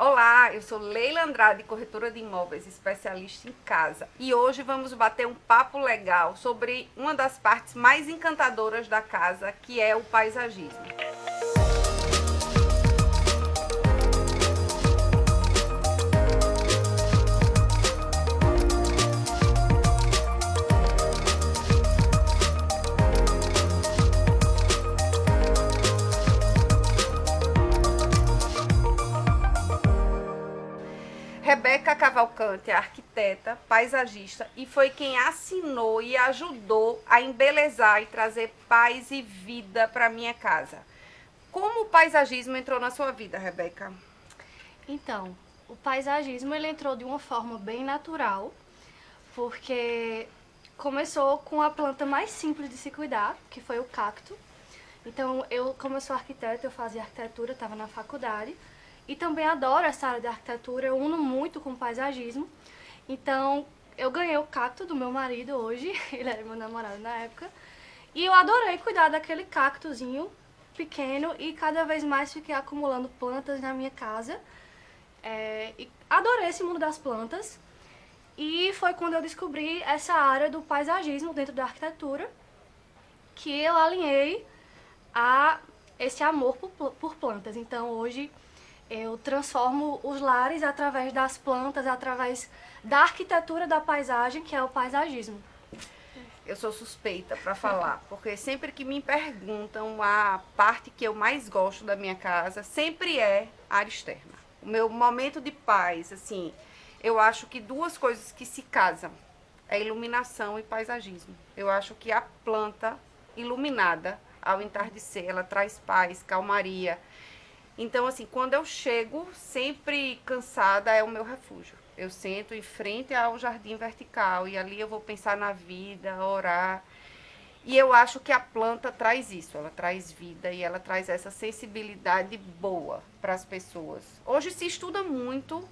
Olá, eu sou Leila Andrade, corretora de imóveis, especialista em casa. E hoje vamos bater um papo legal sobre uma das partes mais encantadoras da casa, que é o paisagismo. Rebeca Cavalcante é arquiteta, paisagista e foi quem assinou e ajudou a embelezar e trazer paz e vida para minha casa. Como o paisagismo entrou na sua vida, Rebeca? Então, o paisagismo ele entrou de uma forma bem natural, porque começou com a planta mais simples de se cuidar, que foi o cacto. Então, como eu sou arquiteta, eu fazia arquitetura, estava na faculdade, e também adoro essa área de arquitetura, eu uno muito com o paisagismo. Então, eu ganhei o cacto do meu marido hoje, ele era meu namorado na época, e eu adorei cuidar daquele cactozinho pequeno e cada vez mais fiquei acumulando plantas na minha casa. E adorei esse mundo das plantas e foi quando eu descobri essa área do paisagismo dentro da arquitetura que eu alinhei a esse amor por plantas. Então hoje eu transformo os lares através das plantas, através da arquitetura da paisagem, que é o paisagismo. Eu sou suspeita para falar, porque sempre que me perguntam a parte que eu mais gosto da minha casa, sempre é a área externa. O meu momento de paz, assim, eu acho que duas coisas que se casam é iluminação e paisagismo. Eu acho que a planta iluminada, ao entardecer, ela traz paz, calmaria. Então, assim, quando eu chego, sempre cansada, é o meu refúgio. Eu sento em frente ao jardim vertical e ali eu vou pensar na vida, orar. E eu acho que a planta traz isso, ela traz vida e ela traz essa sensibilidade boa para as pessoas. Hoje se estuda muito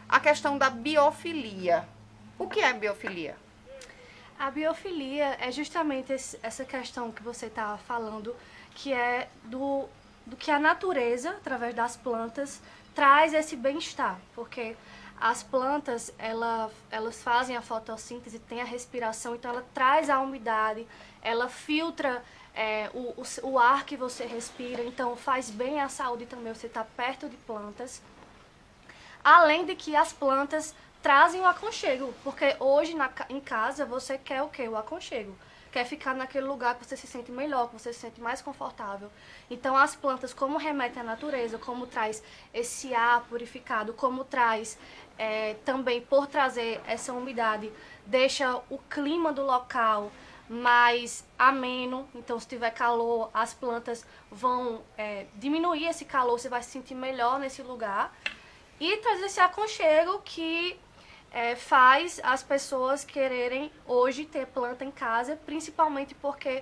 a questão da biofilia. O que é biofilia? A biofilia é justamente essa questão que você está falando, que é do que a natureza, através das plantas, traz esse bem-estar. Porque as plantas, elas fazem a fotossíntese, tem a respiração, então ela traz a umidade, ela filtra o ar que você respira, então faz bem à saúde também você estar perto de plantas. Além de que as plantas trazem o aconchego, porque hoje em casa você quer o quê? O aconchego. Quer ficar naquele lugar que você se sente melhor, que você se sente mais confortável. Então as plantas, como remetem à natureza, como traz esse ar purificado, como traz também por trazer essa umidade, deixa o clima do local mais ameno. Então se tiver calor, as plantas vão diminuir esse calor, você vai se sentir melhor nesse lugar. E trazer esse aconchego que faz as pessoas quererem hoje ter planta em casa, principalmente porque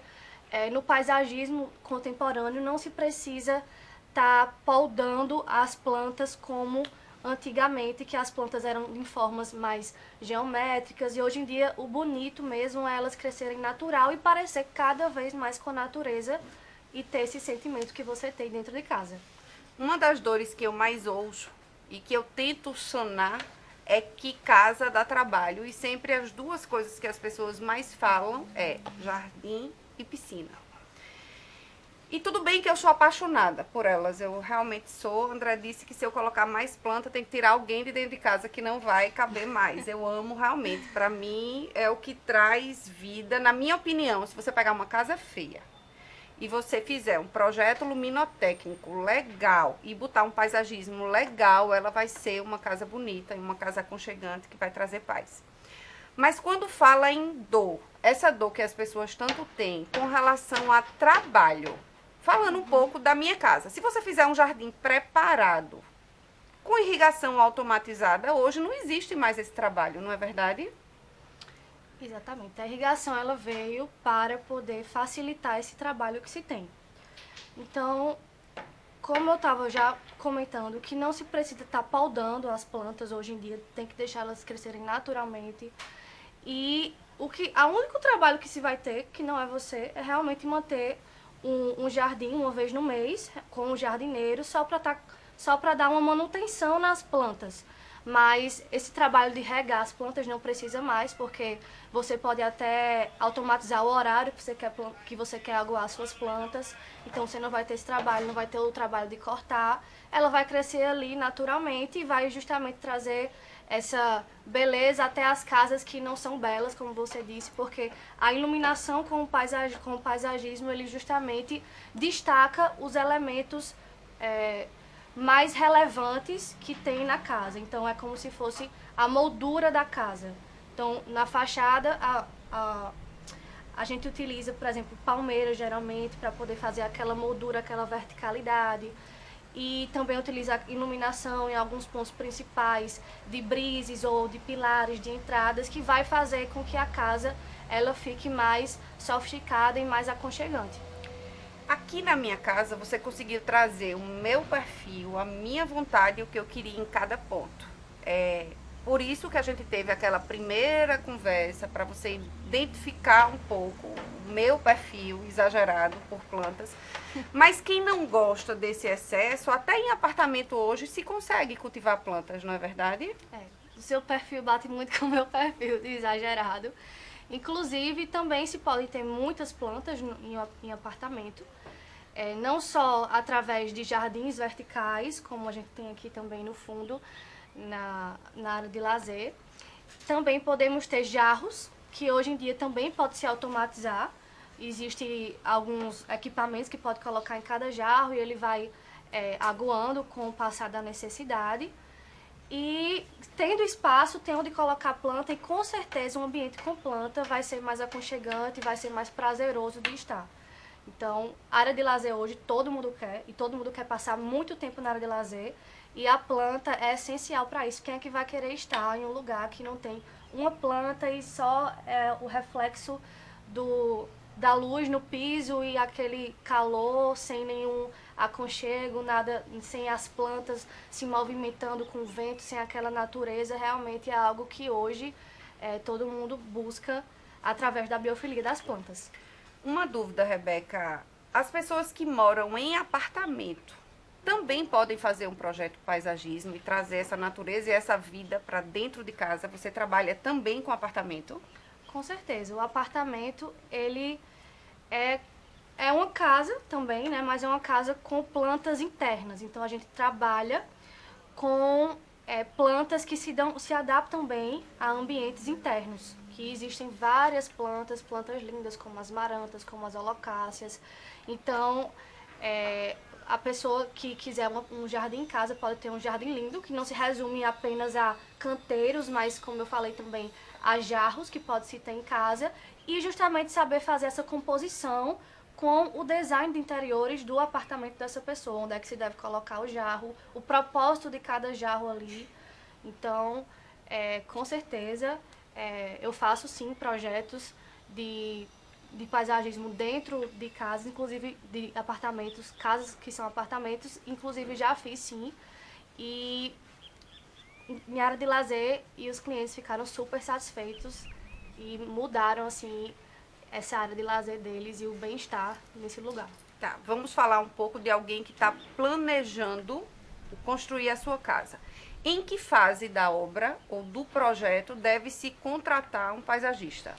no paisagismo contemporâneo não se precisa estar podando as plantas como antigamente, que as plantas eram em formas mais geométricas, e hoje em dia o bonito mesmo é elas crescerem natural e parecer cada vez mais com a natureza e ter esse sentimento que você tem dentro de casa. Uma das dores que eu mais ouço e que eu tento sanar é que casa dá trabalho. E sempre as duas coisas que as pessoas mais falam é jardim e piscina. E tudo bem que eu sou apaixonada por elas, eu realmente sou. André disse que se eu colocar mais planta, tem que tirar alguém de dentro de casa que não vai caber mais. Eu amo realmente, para mim é o que traz vida, na minha opinião. Se você pegar uma casa feia e você fizer um projeto luminotécnico legal e botar um paisagismo legal, ela vai ser uma casa bonita e uma casa aconchegante que vai trazer paz. Mas quando fala em dor, essa dor que as pessoas tanto têm com relação a trabalho, falando um pouco da minha casa. Se você fizer um jardim preparado, com irrigação automatizada, hoje não existe mais esse trabalho, não é verdade? Exatamente. A irrigação ela veio para poder facilitar esse trabalho que se tem. Então, como eu estava já comentando, que não se precisa estar podando as plantas hoje em dia, tem que deixar elas crescerem naturalmente. E o único trabalho que se vai ter, que não é você, é realmente manter um jardim uma vez no mês, com um jardineiro, só para estar só para dar uma manutenção nas plantas. Mas esse trabalho de regar as plantas não precisa mais, porque você pode até automatizar o horário que você quer aguar as suas plantas. Então você não vai ter esse trabalho, não vai ter o trabalho de cortar. Ela vai crescer ali naturalmente e vai justamente trazer essa beleza até as casas que não são belas, como você disse, porque a iluminação com o paisagismo, ele justamente destaca os elementos mais relevantes que tem na casa. Então é como se fosse a moldura da casa. Então na fachada a gente utiliza, por exemplo, palmeiras geralmente para poder fazer aquela moldura, aquela verticalidade. E também utiliza iluminação em alguns pontos principais de brises ou de pilares de entradas, que vai fazer com que a casa ela fique mais sofisticada e mais aconchegante. Aqui na minha casa, você conseguiu trazer o meu perfil, a minha vontade e o que eu queria em cada ponto. Por isso que a gente teve aquela primeira conversa, para você identificar um pouco o meu perfil exagerado por plantas. Mas quem não gosta desse excesso, até em apartamento hoje se consegue cultivar plantas, não é verdade? O seu perfil bate muito com o meu perfil de exagerado. Inclusive, também se pode ter muitas plantas em apartamento. Não só através de jardins verticais, como a gente tem aqui também no fundo, na área de lazer. Também podemos ter jarros, que hoje em dia também pode se automatizar. Existem alguns equipamentos que pode colocar em cada jarro e ele vai aguando com o passar da necessidade. E tendo espaço, tem onde colocar planta e com certeza um ambiente com planta vai ser mais aconchegante, vai ser mais prazeroso de estar. Então, área de lazer hoje todo mundo quer e todo mundo quer passar muito tempo na área de lazer e a planta é essencial para isso. Quem é que vai querer estar em um lugar que não tem uma planta e só o reflexo da luz no piso e aquele calor sem nenhum aconchego, nada, sem as plantas se movimentando com o vento, sem aquela natureza, realmente é algo que hoje todo mundo busca através da biofilia das plantas. Uma dúvida, Rebeca. As pessoas que moram em apartamento também podem fazer um projeto paisagismo e trazer essa natureza e essa vida para dentro de casa? Você trabalha também com apartamento? Com certeza. O apartamento, ele é uma casa também, né? Mas é uma casa com plantas internas. Então, a gente trabalha com plantas que se adaptam bem a ambientes internos. Que existem várias plantas lindas, como as marantas, como as holocáceas. Então, a pessoa que quiser um jardim em casa pode ter um jardim lindo, que não se resume apenas a canteiros, mas, como eu falei também, a jarros que pode se ter em casa. E justamente saber fazer essa composição com o design de interiores do apartamento dessa pessoa, onde é que se deve colocar o jarro, o propósito de cada jarro ali. Então, com certeza, eu faço sim projetos de paisagismo dentro de casas, inclusive de apartamentos, casas que são apartamentos, inclusive já fiz sim. E minha área de lazer e os clientes ficaram super satisfeitos e mudaram assim essa área de lazer deles e o bem-estar nesse lugar. Tá, vamos falar um pouco de alguém que está planejando construir a sua casa. Em que fase da obra ou do projeto deve-se contratar um paisagista?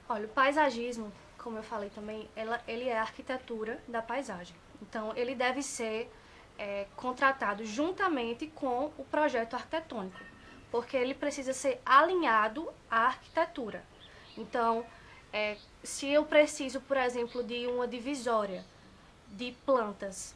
Olha, o paisagismo, como eu falei também, ele é a arquitetura da paisagem. Então, ele deve ser contratado juntamente com o projeto arquitetônico, porque ele precisa ser alinhado à arquitetura. Então, se eu preciso, por exemplo, de uma divisória de plantas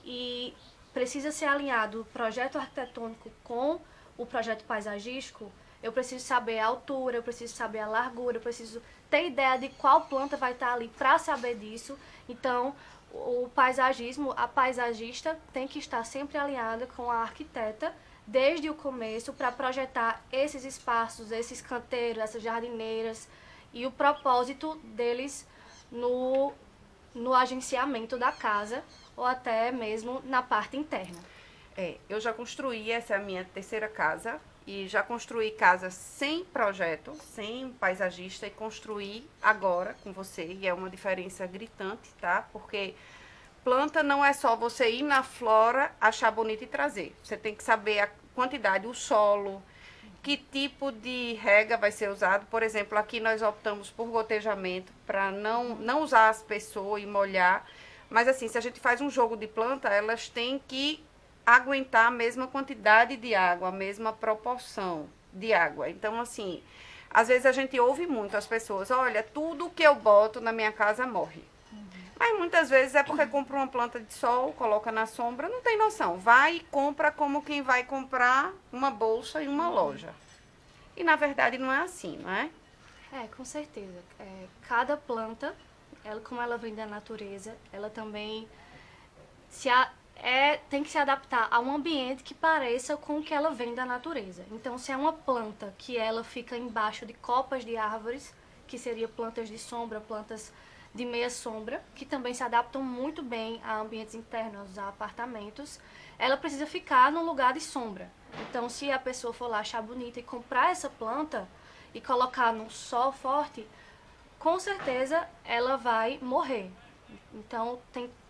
e precisa ser alinhado o projeto arquitetônico com o projeto paisagístico, eu preciso saber a altura, eu preciso saber a largura, eu preciso ter ideia de qual planta vai estar ali para saber disso. Então, o paisagismo, a paisagista tem que estar sempre alinhada com a arquiteta desde o começo para projetar esses espaços, esses canteiros, essas jardineiras e o propósito deles no agenciamento da casa ou até mesmo na parte interna. Eu já construí, essa é a minha terceira casa, e já construí casas sem projeto, sem paisagista, e construí agora com você, e é uma diferença gritante, tá? Porque planta não é só você ir na flora, achar bonito e trazer. Você tem que saber a quantidade, o solo, que tipo de rega vai ser usado. Por exemplo, aqui nós optamos por gotejamento, para não usar as pessoas e molhar. Mas assim, se a gente faz um jogo de planta, elas têm que aguentar a mesma quantidade de água, a mesma proporção de água. Então, assim, às vezes a gente ouve muito as pessoas, olha, tudo que eu boto na minha casa morre. Mas muitas vezes é porque compra uma planta de sol, coloca na sombra, não tem noção. Vai e compra como quem vai comprar uma bolsa em uma loja. E na verdade não é assim, não é? Com certeza. Cada planta, como ela vem da natureza, ela também tem que se adaptar a um ambiente que pareça com o que ela vem da natureza. Então, se é uma planta que ela fica embaixo de copas de árvores, que seria plantas de sombra, plantas de meia sombra, que também se adaptam muito bem a ambientes internos, a apartamentos, ela precisa ficar num lugar de sombra. Então, se a pessoa for lá achar bonita e comprar essa planta e colocar num sol forte, com certeza ela vai morrer. Então,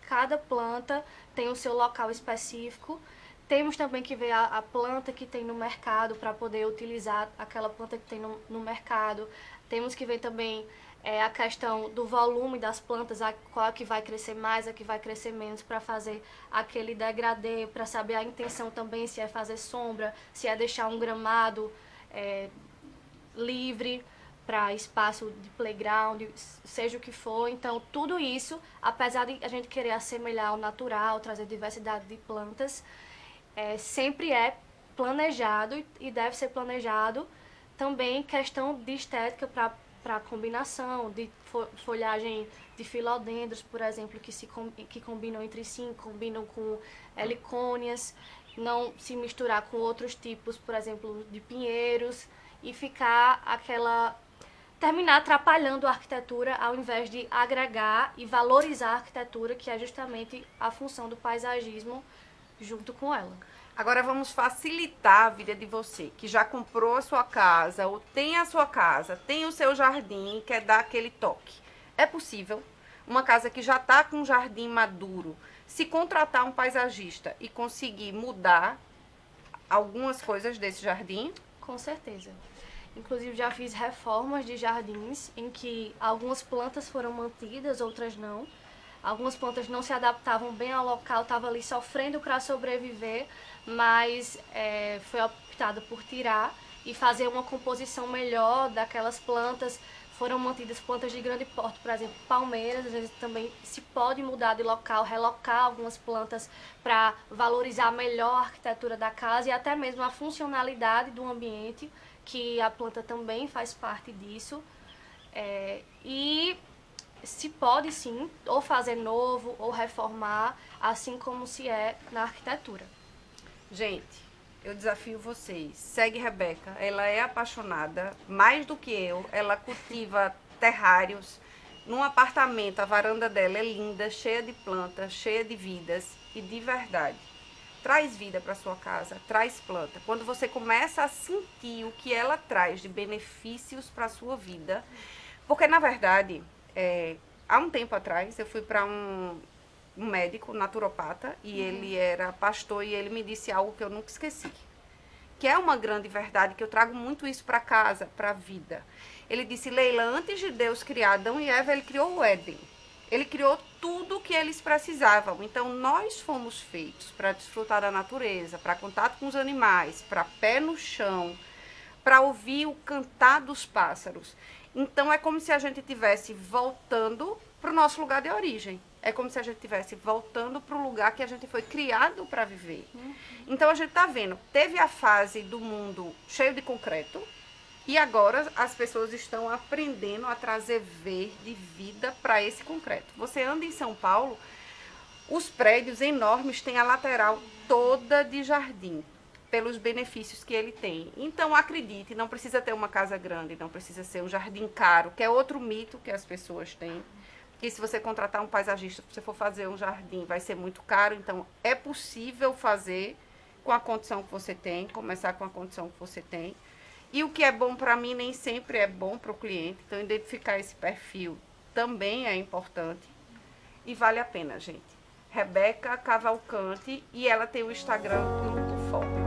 cada planta tem o seu local específico. Temos também que ver a planta que tem no mercado para poder utilizar aquela planta que tem no mercado. Temos que ver também a questão do volume das plantas, qual que vai crescer mais, a que vai crescer menos, para fazer aquele degradê, para saber a intenção também, se é fazer sombra, se é deixar um gramado livre para espaço de playground, seja o que for. Então, tudo isso, apesar de a gente querer assemelhar ao natural, trazer diversidade de plantas, sempre é planejado e deve ser planejado também questão de estética para combinação, de folhagem de filodendros, por exemplo, que combinam entre si, combinam com helicônias, não se misturar com outros tipos, por exemplo, de pinheiros, e terminar atrapalhando a arquitetura ao invés de agregar e valorizar a arquitetura, que é justamente a função do paisagismo junto com ela. Agora vamos facilitar a vida de você, que já comprou a sua casa, ou tem a sua casa, tem o seu jardim, quer dar aquele toque. É possível, uma casa que já está com um jardim maduro, se contratar um paisagista e conseguir mudar algumas coisas desse jardim? Com certeza. Inclusive, já fiz reformas de jardins em que algumas plantas foram mantidas, outras não. Algumas plantas não se adaptavam bem ao local, estavam ali sofrendo para sobreviver, mas foi optado por tirar e fazer uma composição melhor daquelas plantas. Foram mantidas plantas de grande porte, por exemplo, palmeiras. Às vezes também se pode mudar de local, relocar algumas plantas para valorizar melhor a arquitetura da casa e até mesmo a funcionalidade do ambiente, que a planta também faz parte disso. E se pode sim, ou fazer novo, ou reformar, assim como se é na arquitetura. Gente, eu desafio vocês. Segue Rebeca, ela é apaixonada, mais do que eu. Ela cultiva terrários. Num apartamento, a varanda dela é linda, cheia de plantas, cheia de vidas. E de verdade, traz vida para sua casa, traz planta. Quando você começa a sentir o que ela traz de benefícios para a sua vida. Porque, na verdade, há um tempo atrás, eu fui para um médico naturopata e ele era pastor e ele me disse algo que eu nunca esqueci, que é uma grande verdade, que eu trago muito isso para casa, para a vida. Ele disse: Leila, antes de Deus criar Adão e Eva, ele criou o Éden. Ele criou tudo o que eles precisavam. Então, nós fomos feitos para desfrutar da natureza, para contato com os animais, para pé no chão, para ouvir o cantar dos pássaros. Então, é como se a gente estivesse voltando para o nosso lugar de origem. É como se a gente estivesse voltando para o lugar que a gente foi criado para viver. Então, a gente está vendo, teve a fase do mundo cheio de concreto, e agora as pessoas estão aprendendo a trazer verde, vida para esse concreto. Você anda em São Paulo, os prédios enormes têm a lateral toda de jardim, pelos benefícios que ele tem. Então, acredite, não precisa ter uma casa grande, não precisa ser um jardim caro, que é outro mito que as pessoas têm. Que se você contratar um paisagista, se você for fazer um jardim, vai ser muito caro. Então, é possível fazer com a condição que você tem, começar com a condição que você tem. E o que é bom para mim nem sempre é bom para o cliente. Então, identificar esse perfil também é importante. E vale a pena, gente. Rebeca Cavalcante, e ela tem o Instagram Luto Forte.